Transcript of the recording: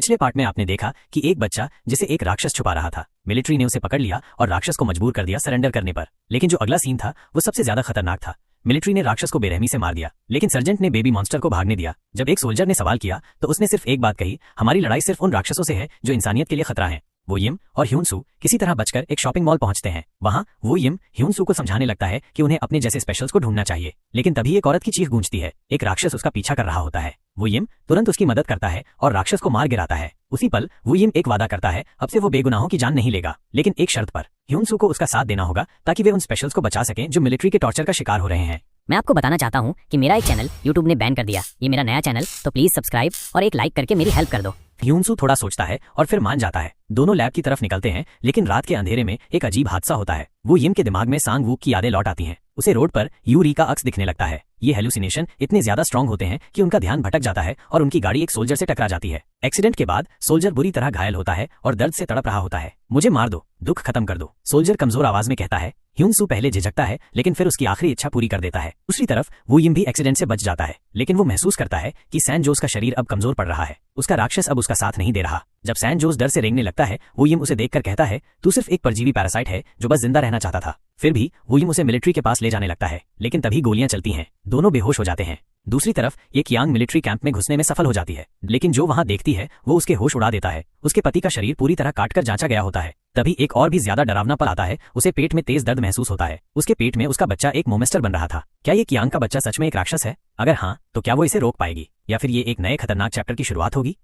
पिछले पार्ट में आपने देखा कि एक बच्चा जिसे एक राक्षस छुपा रहा था, मिलिट्री ने उसे पकड़ लिया और राक्षस को मजबूर कर दिया सरेंडर करने पर। लेकिन जो अगला सीन था वो सबसे ज्यादा खतरनाक था। मिलिट्री ने राक्षस को बेरहमी से मार दिया, लेकिन सर्जेंट ने बेबी मॉन्स्टर को भागने दिया। जब एक सोल्जर ने सवाल किया तो उसने सिर्फ एक बात कही, हमारी लड़ाई सिर्फ उन राक्षसों से है जो इंसानियत के लिए खतरा है। वो यिम और ह्यून-सू किसी तरह बचकर एक शॉपिंग मॉल पहुंचते हैं। वहां वो यिम ह्यून-सू को समझाने लगता है कि उन्हें अपने जैसे स्पेशल्स को ढूंढना चाहिए। लेकिन तभी एक औरत की चीख गूंजती है, एक राक्षस उसका पीछा कर रहा होता है। वो यिम तुरंत उसकी मदद करता है और राक्षस को मार गिराता है। उसी पल वो यिम एक वादा करता है, अब से वो बेगुनाहों की जान नहीं लेगा, लेकिन एक शर्त पर। ह्यून-सू को उसका साथ देना होगा ताकि वे उन स्पेशल्स को बचा सकें जो मिलिट्री के टॉर्चर का शिकार हो रहे हैं। मैं आपको बताना चाहता हूँ कि मेरा एक चैनल यूट्यूब ने बैन कर दिया। ये मेरा नया चैनल, तो प्लीज सब्सक्राइब और एक लाइक करके मेरी हेल्प कर दो। ह्यून-सू थोड़ा सोचता है और फिर मान जाता है। दोनों लैब की तरफ निकलते हैं, लेकिन रात के अंधेरे में एक अजीब हादसा होता है। वो यिम के दिमाग में सांग वूक की यादें लौट आती हैं। उसे रोड पर यूरी का अक्स दिखने लगता है। ये हेलुसिनेशन इतने ज्यादा स्ट्रांग होते हैं कि उनका ध्यान भटक जाता है और उनकी गाड़ी एक सोल्जर से टकरा जाती है। एक्सीडेंट के बाद सोल्जर बुरी तरह घायल होता है और दर्द से तड़प रहा होता है। मुझे मार दो, दुख खत्म कर दो, सोल्जर कमजोर आवाज में कहता है। ह्यून-सू पहले झिझकता है, लेकिन फिर उसकी आखिरी इच्छा पूरी कर देता है। दूसरी तरफ वो यिम भी एक्सीडेंट से बच जाता है, लेकिन वो महसूस करता है कि सैन जोस का शरीर अब कमजोर पड़ रहा है। उसका राक्षस अब उसका साथ नहीं दे रहा। जब सैन जोस डर से रेंगने लगता है, वो यिम उसे देखकर कहता है, तू सिर्फ एक परजीवी पैरासाइट है जो बस जिंदा रहना चाहता था। फिर भी वो यिम उसे मिलिट्री के पास ले जाने लगता है, लेकिन तभी गोलियां चलती हैं। दोनों बेहोश हो जाते हैं। दूसरी तरफ ये कियांग मिलिट्री कैंप में घुसने में सफल हो जाती है, लेकिन जो वहां देखती है वो उसके होश उड़ा देता है। उसके पति का शरीर पूरी तरह काटकर जांचा गया होता है। तभी एक और भी ज्यादा डरावना पल आता है। उसे पेट में तेज दर्द महसूस होता है। उसके पेट में उसका बच्चा एक मोमेस्टर बन रहा था। क्या ये कियांग का बच्चा सच में एक राक्षस है? अगर हाँ, तो क्या वो इसे रोक पाएगी या फिर ये एक नए खतरनाक चैप्टर की शुरुआत होगी?